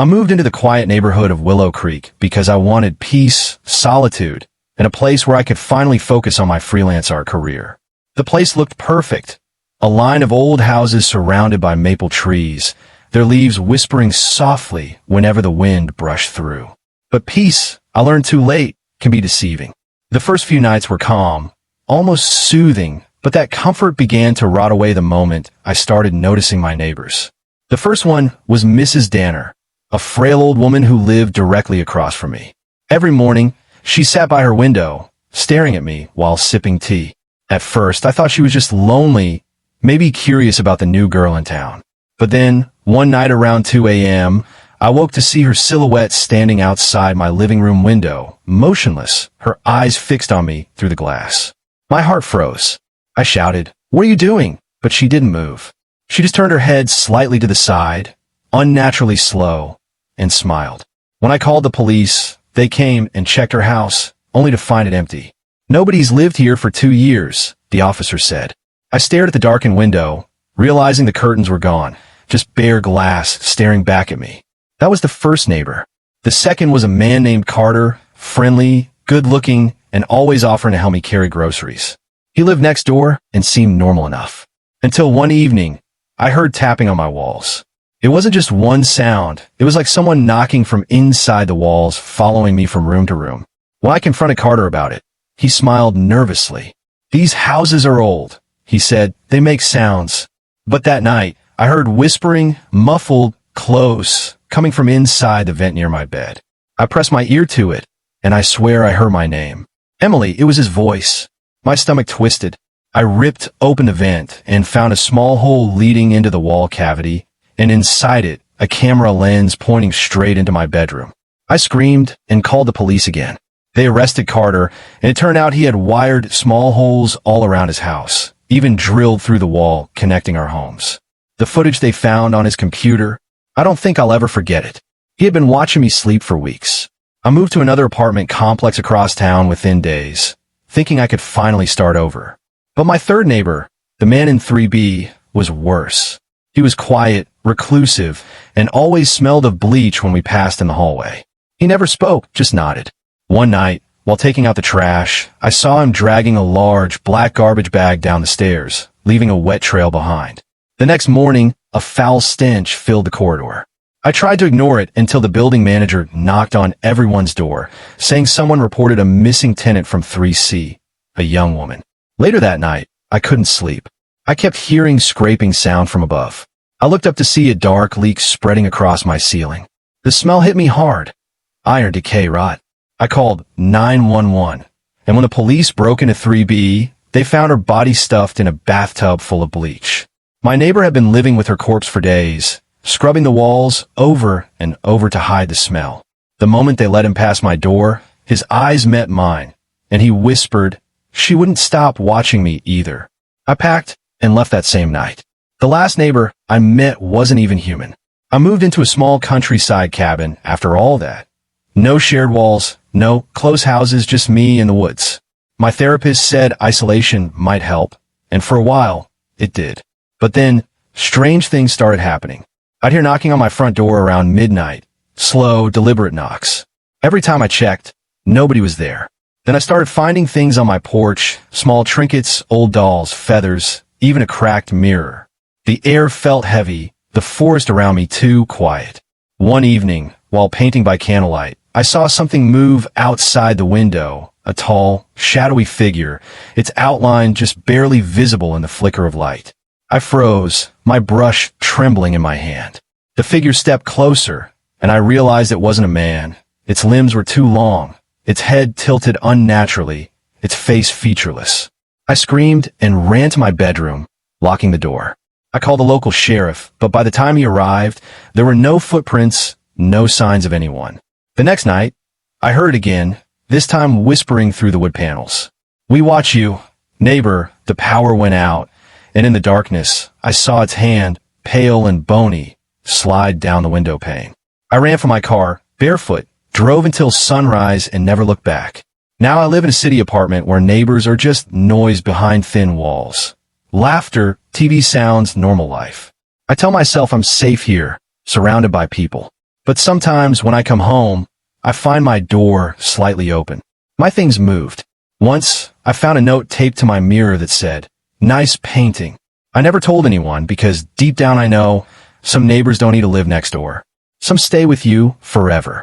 I moved into the quiet neighborhood of Willow Creek because I wanted peace, solitude, and a place where I could finally focus on my freelance art career. The place looked perfect. A line of old houses surrounded by maple trees, their leaves whispering softly whenever the wind brushed through. But peace, I learned too late, can be deceiving. The first few nights were calm, almost soothing, but that comfort began to rot away the moment I started noticing my neighbors. The first one was Mrs. Danner, a frail old woman who lived directly across from me. Every morning, she sat by her window, staring at me while sipping tea. At first, I thought she was just lonely, maybe curious about the new girl in town. But then, one night around 2 a.m., I woke to see her silhouette standing outside my living room window, motionless, her eyes fixed on me through the glass. My heart froze. I shouted, "What are you doing?" But she didn't move. She just turned her head slightly to the side, unnaturally slow, and smiled. When I called the police, they came and checked her house, only to find it empty. "Nobody's lived here for 2 years," the officer said. I stared at the darkened window, realizing the curtains were gone, just bare glass staring back at me. That was the first neighbor. The second was a man named Carter, friendly, good-looking, and always offering to help me carry groceries. He lived next door and seemed normal enough. Until one evening, I heard tapping on my walls. It wasn't just one sound. It was like someone knocking from inside the walls, following me from room to room. When I confronted Carter about it, he smiled nervously. "These houses are old," he said. "They make sounds." But that night, I heard whispering, muffled, close, coming from inside the vent near my bed. I pressed my ear to it, and I swear I heard my name. Emily, it was his voice. My stomach twisted. I ripped open the vent and found a small hole leading into the wall cavity, and inside it, a camera lens pointing straight into my bedroom. I screamed and called the police again. They arrested Carter, and it turned out he had wired small holes all around his house, even drilled through the wall connecting our homes. The footage they found on his computer, I don't think I'll ever forget it. He had been watching me sleep for weeks. I moved to another apartment complex across town within days, thinking I could finally start over. But my third neighbor, the man in 3B, was worse. He was quiet, reclusive, and always smelled of bleach when we passed in the hallway. He never spoke, just nodded. One night, while taking out the trash, I saw him dragging a large, black garbage bag down the stairs, leaving a wet trail behind. The next morning, a foul stench filled the corridor. I tried to ignore it until the building manager knocked on everyone's door, saying someone reported a missing tenant from 3C, a young woman. Later that night, I couldn't sleep. I kept hearing scraping sound from above. I looked up to see a dark leak spreading across my ceiling. The smell hit me hard. Iron decay rot. I called 911, and when the police broke into 3B, they found her body stuffed in a bathtub full of bleach. My neighbor had been living with her corpse for days, scrubbing the walls over and over to hide the smell. The moment they let him past my door, his eyes met mine, and he whispered, "She wouldn't stop watching me either." I packed and left that same night. The last neighbor I met wasn't even human. I moved into a small countryside cabin after all that. No shared walls, no close houses, just me in the woods. My therapist said isolation might help, and for a while, it did. But then, strange things started happening. I'd hear knocking on my front door around midnight, slow, deliberate knocks. Every time I checked, nobody was there. Then I started finding things on my porch, small trinkets, old dolls, feathers, even a cracked mirror. The air felt heavy, the forest around me too quiet. One evening, while painting by candlelight, I saw something move outside the window, a tall, shadowy figure, its outline just barely visible in the flicker of light. I froze, my brush trembling in my hand. The figure stepped closer, and I realized it wasn't a man. Its limbs were too long, its head tilted unnaturally, its face featureless. I screamed and ran to my bedroom, locking the door. I called the local sheriff, but by the time he arrived, there were no footprints, no signs of anyone. The next night, I heard again, this time whispering through the wood panels. "We watch you, neighbor." The power went out, and in the darkness, I saw its hand, pale and bony, slide down the window pane. I ran from my car, barefoot, drove until sunrise, and never looked back. Now I live in a city apartment where neighbors are just noise behind thin walls. Laughter, TV sounds, normal life. I tell myself I'm safe here, surrounded by people. But sometimes when I come home, I find my door slightly open. My things moved. Once, I found a note taped to my mirror that said, "Nice painting." I never told anyone because deep down I know some neighbors don't need to live next door. Some stay with you forever.